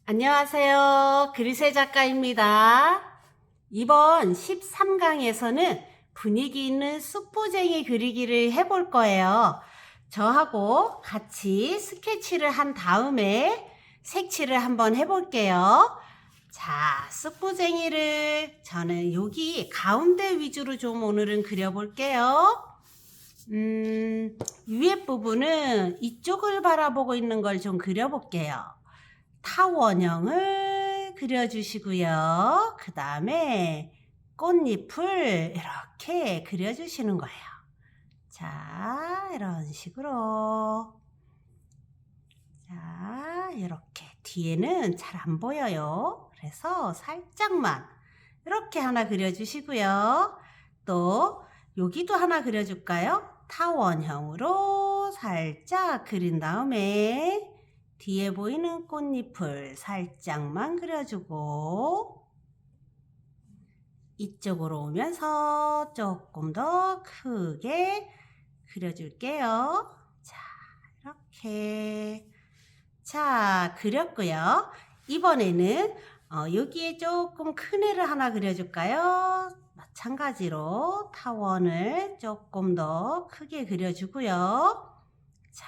안녕하세요. 그리세 작가입니다. 이번 13강에서는 분위기 있는 쑥부쟁이 그리기를 해볼 거예요. 저하고 같이 스케치를 한 다음에 색칠을 한번 해볼게요. 자, 쑥부쟁이를 저는 여기 가운데 위주로 좀 오늘은 그려볼게요. 위에 부분은 이쪽을 바라보고 있는 걸 좀 그려볼게요. 타원형을 그려주시고요. 그 다음에 꽃잎을 이렇게 그려주시는 거예요. 자, 이런 식으로. 자, 이렇게. 뒤에는 잘 안 보여요. 그래서 살짝만 이렇게 하나 그려주시고요. 또 여기도 하나 그려줄까요? 타원형으로 살짝 그린 다음에 뒤에 보이는 꽃잎을 살짝만 그려주고 이쪽으로 오면서 조금 더 크게 그려줄게요. 자, 이렇게. 자, 그렸고요. 이번에는 여기에 조금 큰 애를 하나 그려줄까요? 마찬가지로 타원을 조금 더 크게 그려주고요. 자,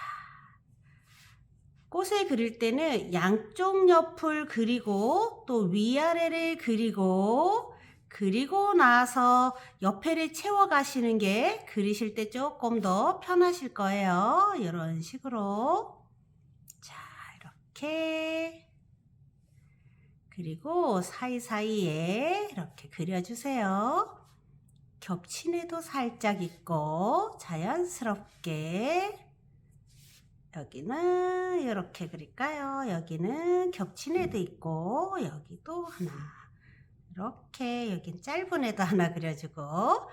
꽃을 그릴 때는 양쪽 옆을 그리고 또 위아래를 그리고 나서 옆에를 채워 가시는 게 그리실 때 조금 더 편하실 거예요. 이런 식으로. 자, 이렇게. 그리고 사이사이에 이렇게 그려주세요. 겹친 애도 살짝 있고 자연스럽게. 여기는 이렇게 그릴까요? 여기는 겹친 애도 있고 여기도 하나. 이렇게 여긴 짧은 애도 하나 그려주고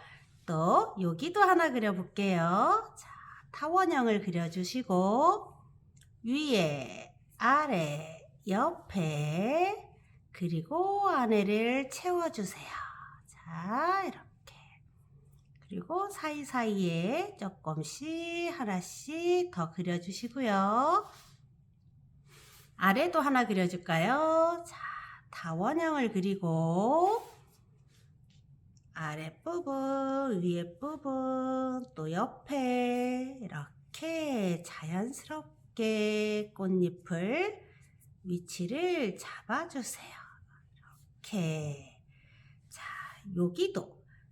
또 여기도 하나 그려볼게요. 자, 타원형을 그려주시고 위에, 아래, 옆에 그리고 안에를 채워주세요. 자, 이렇게. 그리고 사이사이에 조금씩 하나씩 더 그려주시고요. 아래도 하나 그려줄까요? 자, 타원형을 그리고 아랫부분, 위에 부분, 또 옆에 이렇게 자연스럽게 꽃잎을 위치를 잡아주세요. 이렇게. 자,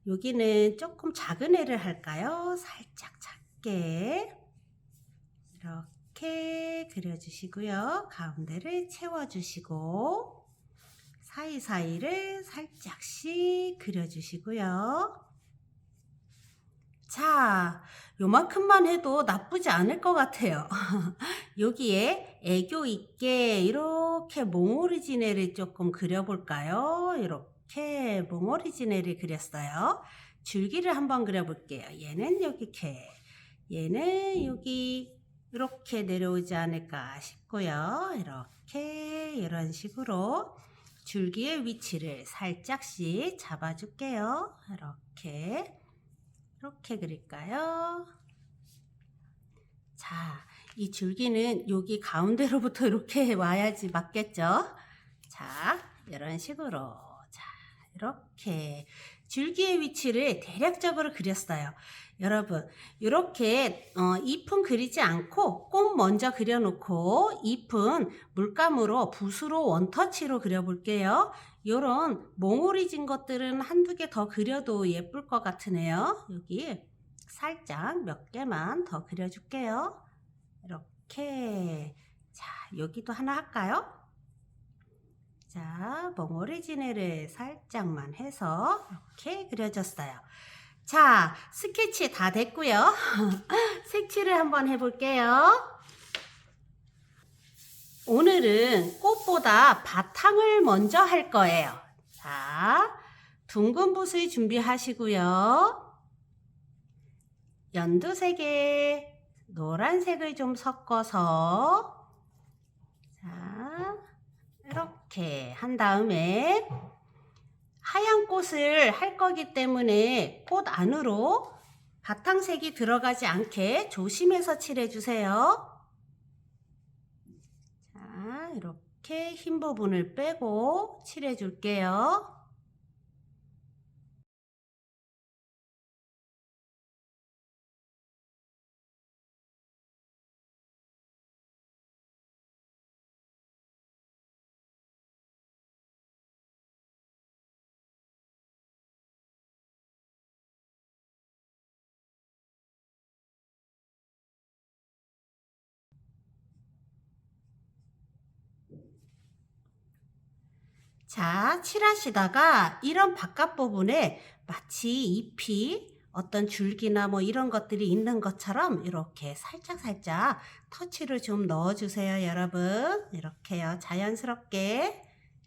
여기는 조금 작은 애를 할까요? 살짝 작게 이렇게 그려주시고요. 가운데를 채워주시고 사이사이를 살짝씩 그려주시고요. 자, 요만큼만 해도 나쁘지 않을 것 같아요. 여기에 애교 있게 이렇게 몽오리지네를 조금 그려볼까요? 이렇게 몽오리지네를 그렸어요. 줄기를 한번 그려볼게요. 얘는 여기 이렇게, 얘는 여기 이렇게 내려오지 않을까 싶고요. 이렇게 이런 식으로 줄기의 위치를 살짝씩 잡아줄게요. 이렇게 그릴까요? 자, 이 줄기는 여기 가운데로부터 이렇게 와야지 맞겠죠? 자, 이런 식으로. 자, 이렇게 줄기의 위치를 대략적으로 그렸어요. 여러분, 이렇게 잎은 그리지 않고 꽃 먼저 그려놓고 잎은 물감으로 붓으로 원터치로 그려볼게요. 요런 몽오리진 것들은 한두 개 더 그려도 예쁠 것 같으네요. 여기 살짝 몇 개만 더 그려줄게요. 이렇게. 자, 여기도 하나 할까요? 자, 몽오리지네를 살짝만 해서 이렇게 그려줬어요. 자, 스케치 다 됐고요. 색칠을 한번 해볼게요. 오늘은 꽃보다 바탕을 먼저 할 거예요. 자, 둥근 붓을 준비하시고요. 연두색에 노란색을 좀 섞어서 자, 이렇게 한 다음에 하얀 꽃을 할 거기 때문에 꽃 안으로 바탕색이 들어가지 않게 조심해서 칠해 주세요. 자, 이렇게 이렇게 흰 부분을 빼고 칠해 줄게요. 자, 칠하시다가 이런 바깥 부분에 마치 잎이 어떤 줄기나 뭐 이런 것들이 있는 것처럼 이렇게 살짝살짝 터치를 좀 넣어주세요, 여러분. 이렇게요, 자연스럽게.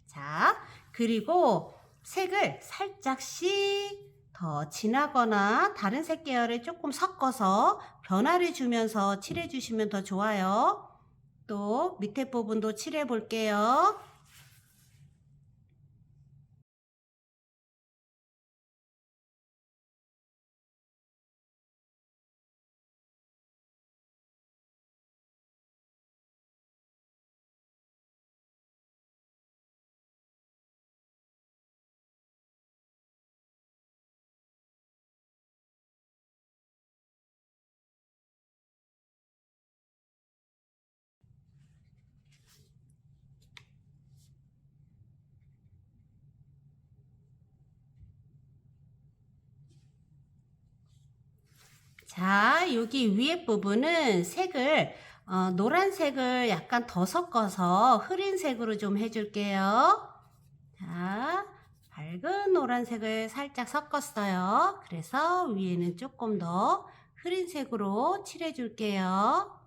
자, 그리고 색을 살짝씩 더 진하거나 다른 색 계열을 조금 섞어서 변화를 주면서 칠해 주시면 더 좋아요. 또 밑에 부분도 칠해 볼게요. 자, 여기 위에 부분은 색을 노란색을 약간 더 섞어서 흐린 색으로 좀 해줄게요. 자, 밝은 노란색을 살짝 섞었어요. 그래서 위에는 조금 더 흐린 색으로 칠해줄게요.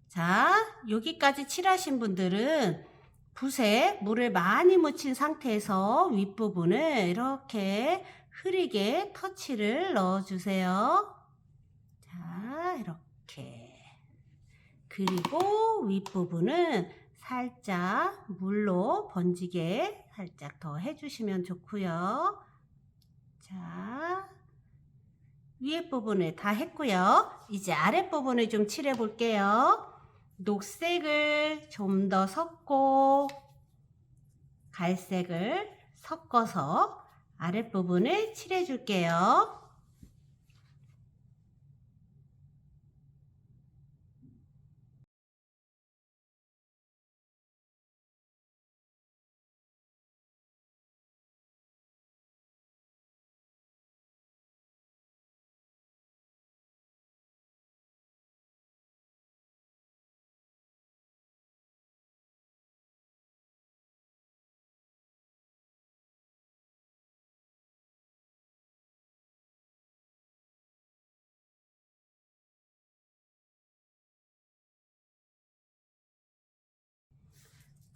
자, 여기까지 칠하신 분들은 붓에 물을 많이 묻힌 상태에서 윗부분을 이렇게 흐리게 터치를 넣어주세요. 자, 이렇게. 그리고 윗부분은 살짝 물로 번지게 살짝 더 해주시면 좋고요. 자, 위에 부분을 다 했고요. 이제 아랫부분을 좀 칠해 볼게요. 녹색을 좀 더 섞고 갈색을 섞어서 아랫부분을 칠해 줄게요.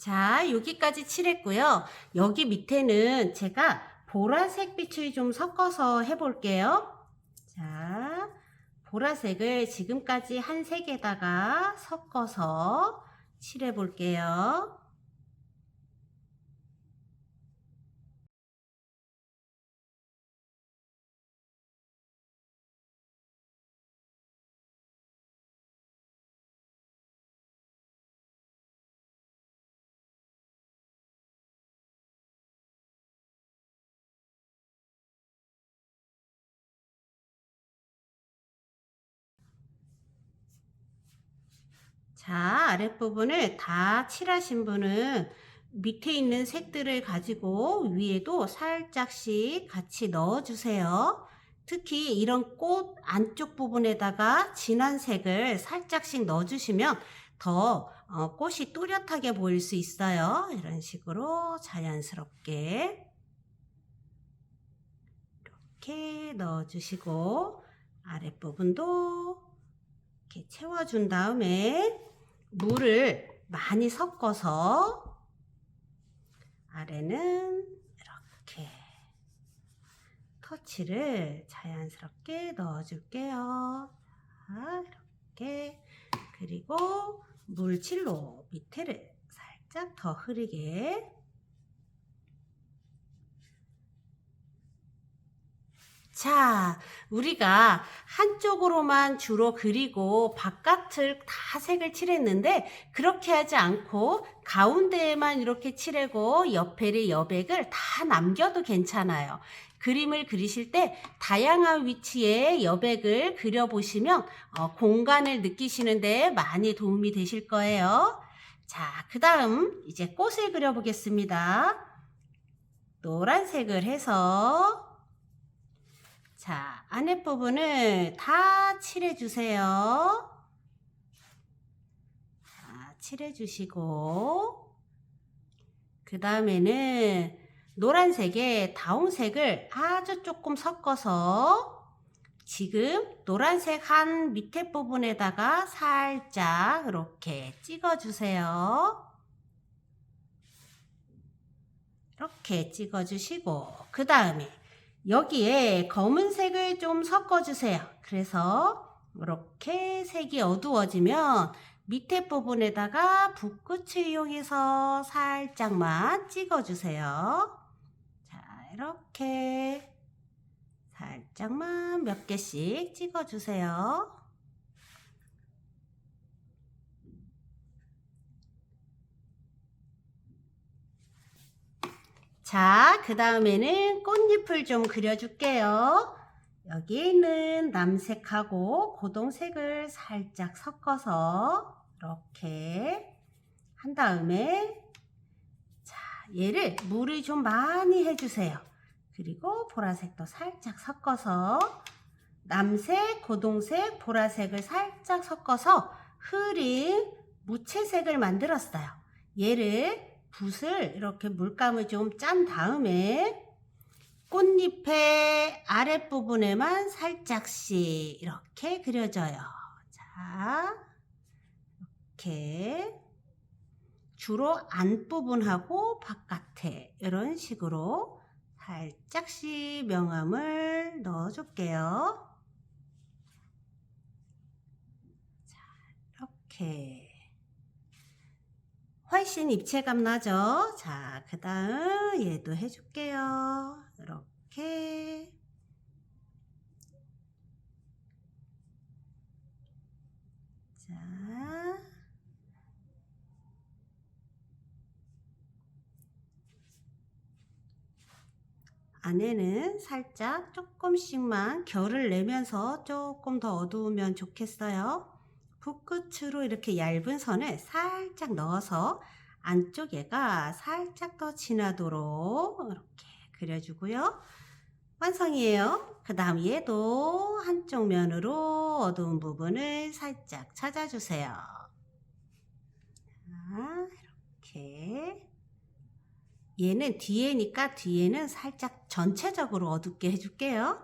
자, 여기까지 칠했고요. 여기 밑에는 제가 보라색 빛을 좀 섞어서 해볼게요. 자, 보라색을 지금까지 한 색에다가 섞어서 칠해볼게요. 자, 아랫부분을 다 칠하신 분은 밑에 있는 색들을 가지고 위에도 살짝씩 같이 넣어주세요. 특히 이런 꽃 안쪽 부분에다가 진한 색을 살짝씩 넣어주시면 더 꽃이 또렷하게 보일 수 있어요. 이런 식으로 자연스럽게 이렇게 넣어주시고 아랫부분도 이렇게 채워준 다음에 물을 많이 섞어서 아래는 터치를 자연스럽게 넣어줄게요. 자, 이렇게. 그리고 물질로 밑에를 살짝 더 흐리게. 자, 우리가 한쪽으로만 주로 그리고 바깥을 다 색을 칠했는데 그렇게 하지 않고 가운데에만 이렇게 칠하고 옆에를 여백을 다 남겨도 괜찮아요. 그림을 그리실 때 다양한 위치에 여백을 그려보시면 공간을 느끼시는데 많이 도움이 되실 거예요. 자, 그 다음 이제 꽃을 그려보겠습니다. 노란색을 해서 자, 아랫부분을 다 칠해주세요. 자, 칠해주시고 그 다음에는 노란색에 다홍색을 아주 조금 섞어서 지금 노란색 한 밑에 부분에다가 살짝 이렇게 찍어주세요. 이렇게 찍어주시고 그 다음에 여기에 검은색을 좀 섞어주세요. 그래서 이렇게 색이 어두워지면 밑에 부분에다가 붓끝을 이용해서 살짝만 찍어주세요. 자, 이렇게 살짝만 몇 개씩 찍어주세요. 자, 그 다음에는 꽃잎을 좀 그려줄게요. 여기에는 남색하고 고동색을 살짝 섞어서 이렇게 한 다음에 자, 얘를 물을 좀 많이 해주세요. 그리고 보라색도 살짝 섞어서 남색, 고동색, 보라색을 살짝 섞어서 흐린 무채색을 만들었어요. 얘를 붓을 이렇게 물감을 좀 짠 다음에 꽃잎의 아랫부분에만 살짝씩 이렇게 그려줘요. 자, 이렇게 주로 안부분하고 바깥에 이런 식으로 살짝씩 명암을 넣어줄게요. 자, 이렇게 훨씬 입체감 나죠? 자, 그 다음 얘도 해줄게요. 이렇게. 자. 안에는 살짝 조금씩만 결을 내면서 조금 더 어두우면 좋겠어요. 붓끝으로 이렇게 얇은 선을 살짝 넣어서 안쪽에가 살짝 더 진하도록 이렇게 그려주고요. 완성이에요. 그 다음 얘도 한쪽 면으로 어두운 부분을 살짝 찾아주세요. 자, 이렇게. 얘는 뒤에니까 뒤에는 살짝 전체적으로 어둡게 해줄게요.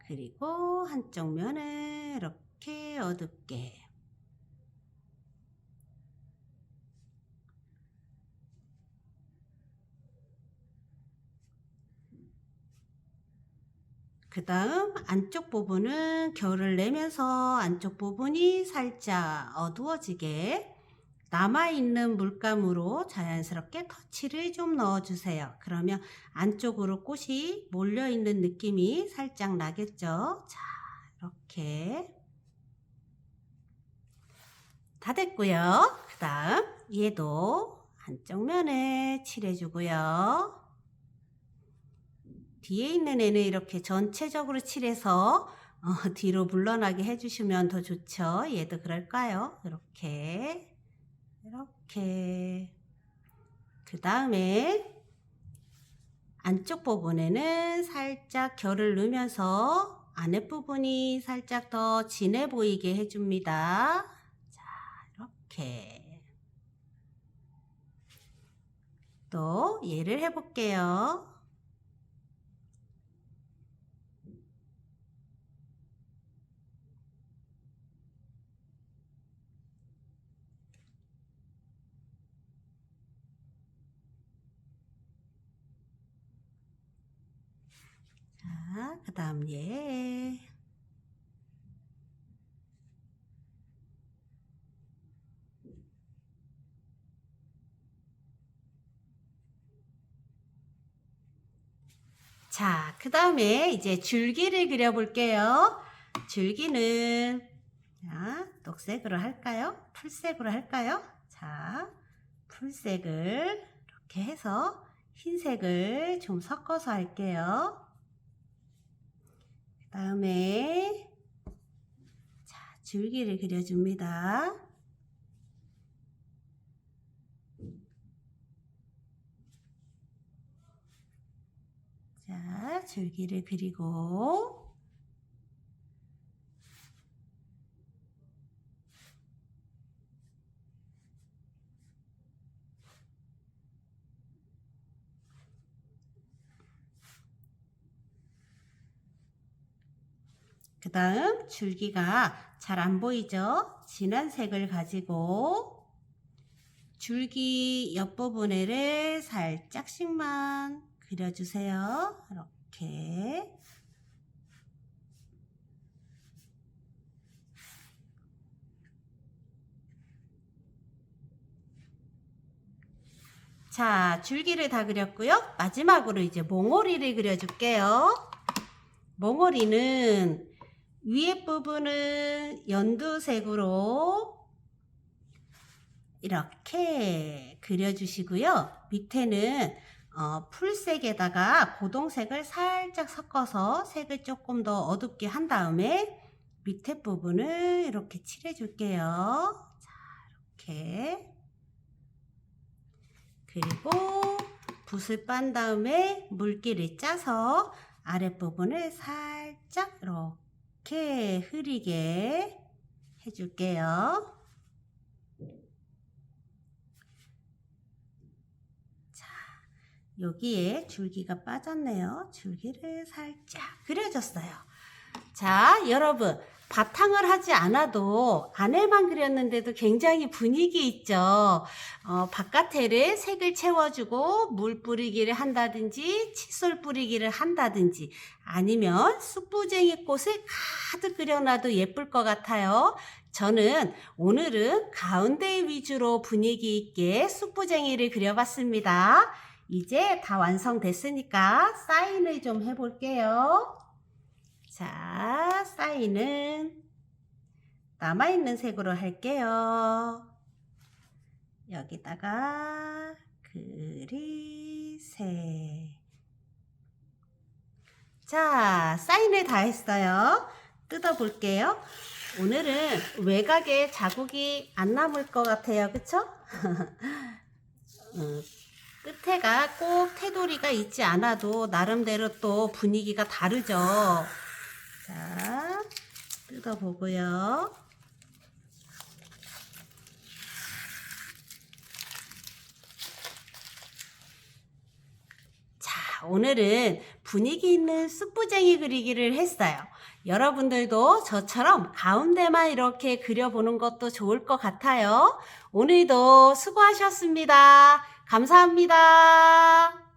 그리고 한쪽 면을 이렇게 어둡게. 그 다음 안쪽 부분은 결을 내면서 안쪽 부분이 살짝 어두워지게 남아있는 물감으로 자연스럽게 터치를 좀 넣어주세요. 그러면 안쪽으로 꽃이 몰려있는 느낌이 살짝 나겠죠. 자, 이렇게 다 됐고요. 그 다음 얘도 한쪽 면에 칠해주고요. 뒤에 있는 애는 이렇게 전체적으로 칠해서 뒤로 물러나게 해주시면 더 좋죠. 얘도 그럴까요? 이렇게 이렇게. 그 다음에 안쪽 부분에는 살짝 결을 넣으면서 아랫부분이 살짝 더 진해 보이게 해줍니다. 자, 이렇게. 또 얘를 해볼게요. 자, 그 다음 얘. 자, 그 다음에 이제 줄기를 그려볼게요. 줄기는, 자, 녹색으로 할까요? 풀색으로 할까요? 자, 풀색을 이렇게 해서 흰색을 좀 섞어서 할게요. 그 다음에, 자, 줄기를 그려줍니다. 자, 줄기를 그리고 그 다음 줄기가 잘 안 보이죠? 진한 색을 가지고 줄기 옆부분을 살짝씩만 그려주세요. 이렇게. 자, 줄기를 다 그렸고요. 마지막으로 이제 몽오리를 그려줄게요. 몽오리는 위에 부분은 연두색으로 이렇게 그려주시고요. 밑에는 풀색에다가 고동색을 살짝 섞어서 색을 조금 더 어둡게 한 다음에 밑에 부분을 이렇게 칠해줄게요. 자, 이렇게. 그리고 붓을 빤 다음에 물기를 짜서 아랫부분을 살짝 이렇게 흐리게 해줄게요. 자, 여기에 줄기가 빠졌네요. 줄기를 살짝 그려줬어요. 자, 여러분, 바탕을 하지 않아도 안에만 그렸는데도 굉장히 분위기 있죠. 바깥에를 색을 채워주고 물 뿌리기를 한다든지 칫솔 뿌리기를 한다든지 아니면 쑥부쟁이 꽃을 가득 그려놔도 예쁠 것 같아요. 저는 오늘은 가운데 위주로 분위기 있게 쑥부쟁이를 그려봤습니다. 이제 다 완성됐으니까 사인을 좀 해볼게요. 자, 사인은 남아있는 색으로 할게요. 여기다가 그리색. 자, 사인을 다 했어요. 뜯어볼게요. 오늘은 외곽에 자국이 안 남을 것 같아요. 그쵸? 끝에가 꼭 테두리가 있지 않아도 나름대로 또 분위기가 다르죠. 자, 뜯어보고요. 자, 오늘은 분위기 있는 쑥부쟁이 그리기를 했어요. 여러분들도 저처럼 가운데만 이렇게 그려보는 것도 좋을 것 같아요. 오늘도 수고하셨습니다. 감사합니다.